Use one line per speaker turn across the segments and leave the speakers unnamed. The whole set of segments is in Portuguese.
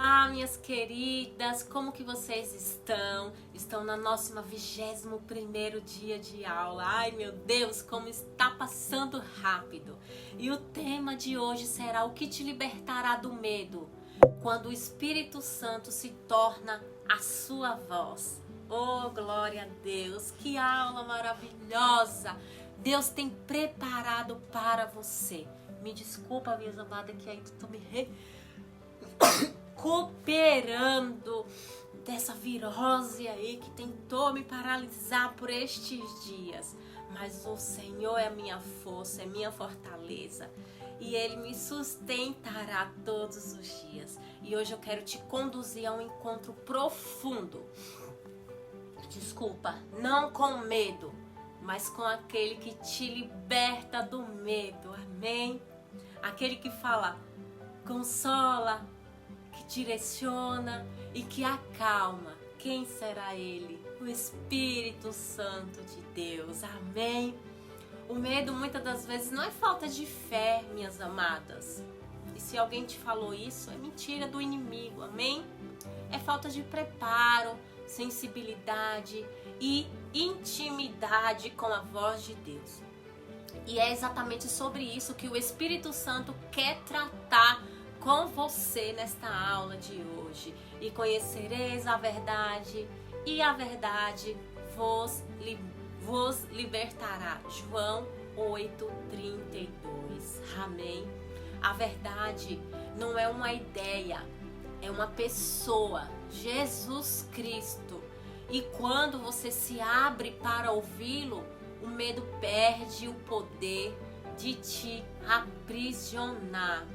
Olá, minhas queridas, como que vocês estão? Estão na nossa 21º dia de aula. Ai, meu Deus, como está passando rápido. E o tema de hoje será o que te libertará do medo, quando o Espírito Santo se torna a sua voz. Oh, glória a Deus, que aula maravilhosa! Deus tem preparado para você. Me desculpa, minhas amadas, que ainda estou me recuperando dessa virose aí que tentou me paralisar por estes dias. Mas o Senhor é a minha força, é minha fortaleza. E Ele me sustentará todos os dias. E hoje eu quero te conduzir a um encontro profundo. Desculpa, não com medo, mas com aquele que te liberta do medo. Amém? Aquele que fala, consola, que direciona e que acalma. Quem será Ele? O Espírito Santo de Deus. Amém? O medo muitas das vezes não é falta de fé, minhas amadas. E se alguém te falou isso, é mentira do inimigo. Amém? É falta de preparo, sensibilidade e intimidade com a voz de Deus. E é exatamente sobre isso que o Espírito Santo quer tratar com você nesta aula de hoje. E conhecereis a verdade, e a verdade vos libertará. João 8:32. Amém? A verdade não é uma ideia, é uma pessoa, Jesus Cristo. E quando você se abre para ouvi-lo, o medo perde o poder de te aprisionar.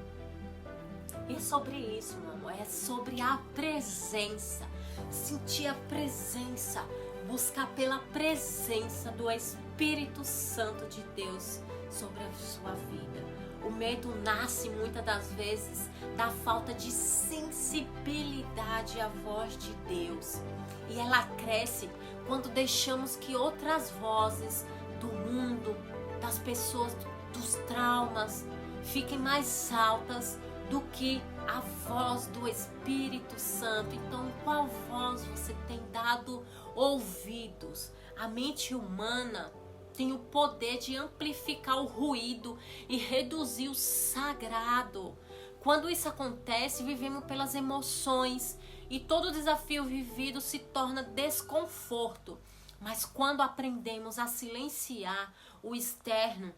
E é sobre isso, meu amor, é sobre a presença. Sentir a presença, buscar pela presença do Espírito Santo de Deus sobre a sua vida. O medo nasce muitas das vezes da falta de sensibilidade à voz de Deus. E ela cresce quando deixamos que outras vozes do mundo, das pessoas, dos traumas, fiquem mais altas do que a voz do Espírito Santo. Então, qual voz você tem dado ouvidos? A mente humana tem o poder de amplificar o ruído e reduzir o sagrado. Quando isso acontece, vivemos pelas emoções e todo desafio vivido se torna desconforto. Mas quando aprendemos a silenciar o externo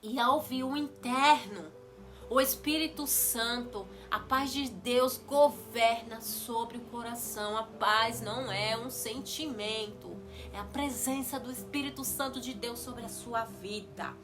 e a ouvir o interno, o Espírito Santo, a paz de Deus governa sobre o coração. A paz não é um sentimento, é a presença do Espírito Santo de Deus sobre a sua vida.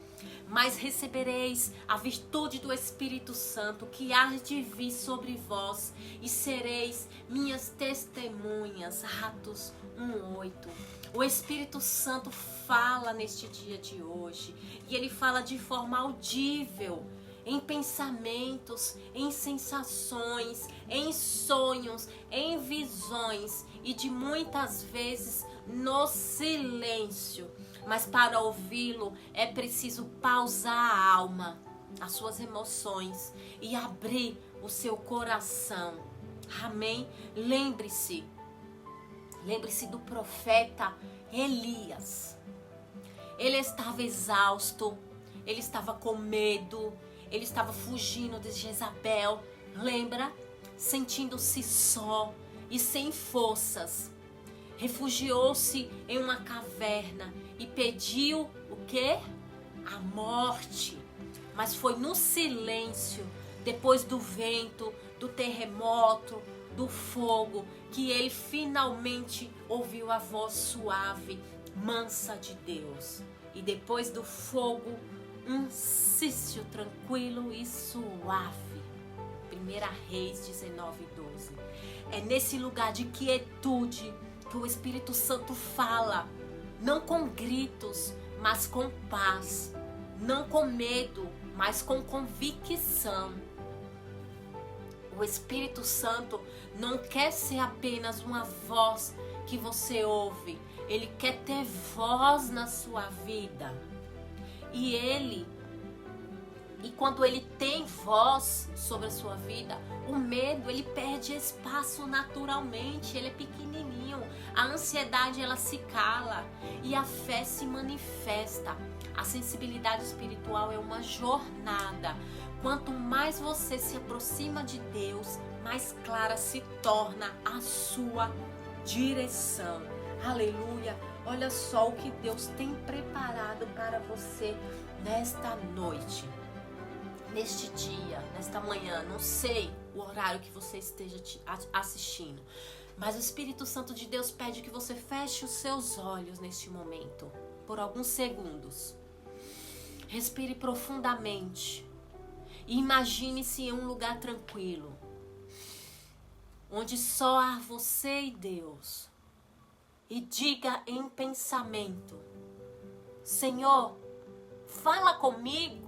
Mas recebereis a virtude do Espírito Santo, que há de vir sobre vós, e sereis minhas testemunhas. Atos 1:8. O Espírito Santo fala neste dia de hoje, e ele fala de forma audível, em pensamentos, em sensações, em sonhos, em visões e de muitas vezes no silêncio. Mas para ouvi-lo é preciso pausar a alma, as suas emoções e abrir o seu coração. Amém? Lembre-se do profeta Elias. Ele estava exausto, ele estava com medo, ele estava fugindo de Jezabel, lembra? Sentindo-se só e sem forças. Refugiou-se em uma caverna e pediu o quê? A morte. Mas foi no silêncio, depois do vento, do terremoto, do fogo, que ele finalmente ouviu a voz suave, mansa de Deus. E depois do fogo, um silêncio tranquilo e suave. 1 Reis 19:12. É nesse lugar de quietude que o Espírito Santo fala, não com gritos, mas com paz, não com medo, mas com convicção. O Espírito Santo não quer ser apenas uma voz que você ouve, ele quer ter voz na sua vida. E quando ele tem voz sobre a sua vida, O medo, ele perde espaço naturalmente, ele é pequenininho. A ansiedade, ela se cala e a fé se manifesta. A sensibilidade espiritual é uma jornada. Quanto mais você se aproxima de Deus, mais clara se torna a sua direção. Aleluia! Olha só o que Deus tem preparado para você nesta noite, neste dia, nesta manhã. Não sei o horário que você esteja assistindo, mas o Espírito Santo de Deus pede que você feche os seus olhos neste momento, por alguns segundos. Respire profundamente e imagine-se em um lugar tranquilo, onde só há você e Deus. E diga em pensamento: Senhor, fala comigo.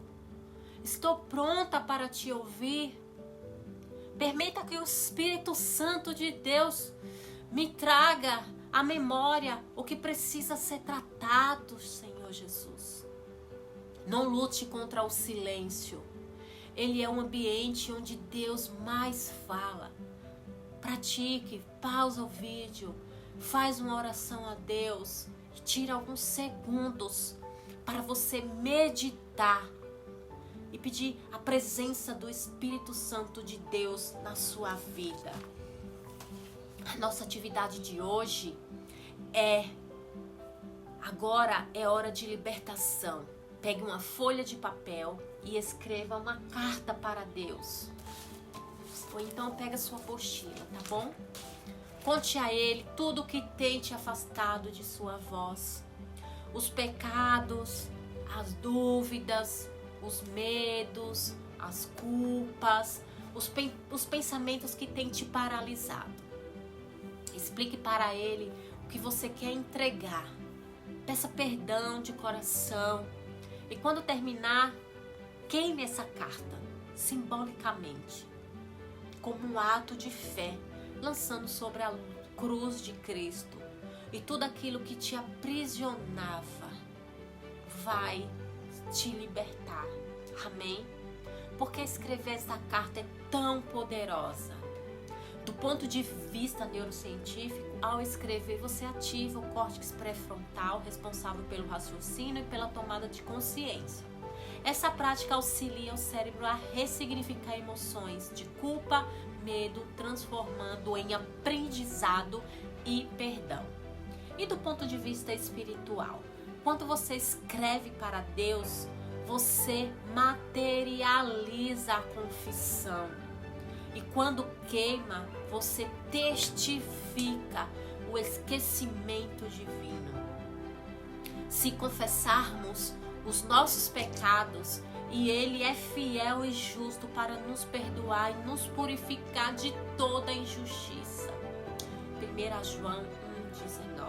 Estou pronta para te ouvir. Permita que o Espírito Santo de Deus me traga à memória o que precisa ser tratado, Senhor Jesus. Não lute contra o silêncio. Ele é um ambiente onde Deus mais fala. Pratique, pausa o vídeo, faz uma oração a Deus e tira alguns segundos para você meditar e pedir a presença do Espírito Santo de Deus na sua vida. A nossa atividade de hoje agora é hora de libertação. Pegue uma folha de papel e escreva uma carta para Deus. Ou então pega sua apostila, tá bom? Conte a Ele tudo o que tem te afastado de sua voz. Os pecados, as dúvidas, os medos, as culpas, os pensamentos que têm te paralisado. Explique para Ele o que você quer entregar. Peça perdão de coração. E quando terminar, queime essa carta, simbolicamente, como um ato de fé, lançando sobre a cruz de Cristo. E tudo aquilo que te aprisionava vai te libertar. Amém? Porque escrever essa carta é tão poderosa. Do ponto de vista neurocientífico, ao escrever você ativa o córtex pré-frontal, responsável pelo raciocínio e pela tomada de consciência. Essa prática auxilia o cérebro a ressignificar emoções de culpa, medo, transformando em aprendizado e perdão. E do ponto de vista espiritual, quando você escreve para Deus, você materializa a confissão. E quando queima, você testifica o esquecimento divino. Se confessarmos os nossos pecados, e Ele é fiel e justo para nos perdoar e nos purificar de toda injustiça. 1 João 1,19.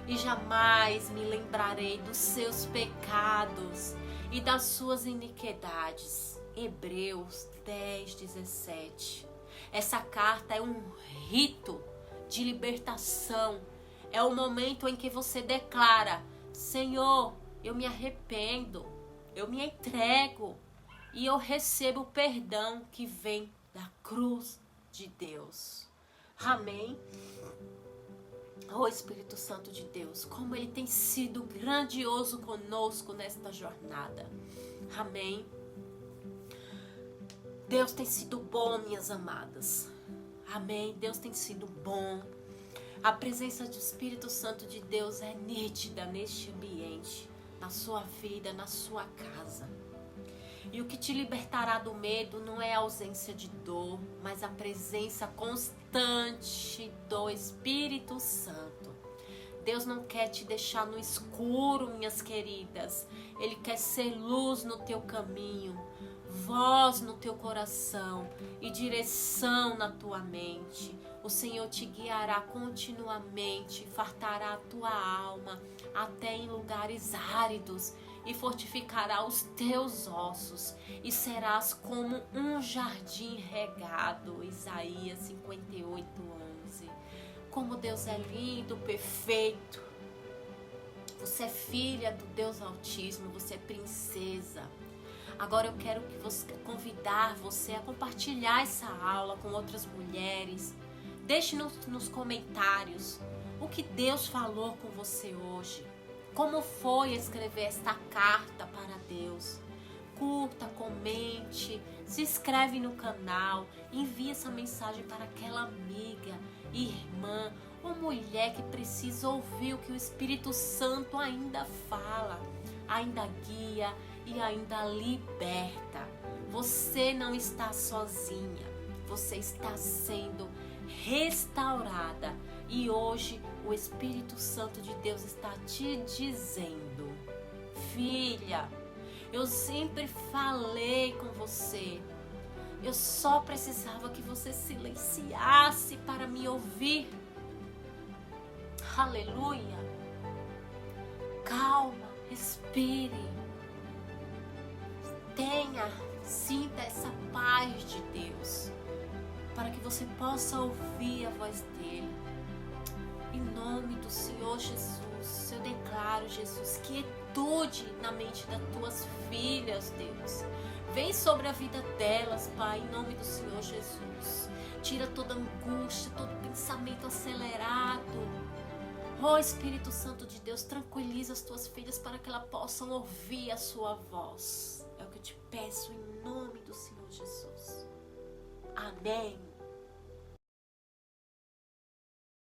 E jamais me lembrarei dos seus pecados e das suas iniquidades. Hebreus 10:17. Essa carta é um rito de libertação. É o momento em que você declara: Senhor, eu me arrependo, eu me entrego e eu recebo o perdão que vem da cruz de Deus. Amém? Oh Espírito Santo de Deus, como Ele tem sido grandioso conosco nesta jornada. Amém? Deus tem sido bom, minhas amadas. Amém? Deus tem sido bom. A presença do Espírito Santo de Deus é nítida neste ambiente, na sua vida, na sua casa. E o que te libertará do medo não é a ausência de dor, mas a presença constante do Espírito Santo. Deus não quer te deixar no escuro, minhas queridas. Ele quer ser luz no teu caminho, voz no teu coração e direção na tua mente. O Senhor te guiará continuamente, fartará a tua alma até em lugares áridos e fortificará os teus ossos e serás como um jardim regado. Isaías 58:11. Como Deus é lindo, perfeito. Você é filha do Deus Altíssimo, você é princesa. Agora eu quero convidar você a compartilhar essa aula com outras mulheres. Deixe nos comentários o que Deus falou com você hoje. Como foi escrever esta carta para Deus? Curta, comente, se inscreve no canal, envie essa mensagem para aquela amiga, irmã ou mulher que precisa ouvir o que o Espírito Santo ainda fala, ainda guia e ainda liberta. Você não está sozinha, você está sendo restaurada e hoje o Espírito Santo de Deus está te dizendo: filha, eu sempre falei com você, eu só precisava que você silenciasse para me ouvir. Aleluia! Calma, respire, sinta essa paz de Deus, para que você possa ouvir a voz dele. Em nome do Senhor Jesus, eu declaro, Jesus, quietude na mente das tuas filhas, Deus. Vem sobre a vida delas, Pai, em nome do Senhor Jesus. Tira toda angústia, todo pensamento acelerado. Oh, Espírito Santo de Deus, tranquiliza as tuas filhas para que elas possam ouvir a sua voz. É o que eu te peço em nome do Senhor Jesus. Amém.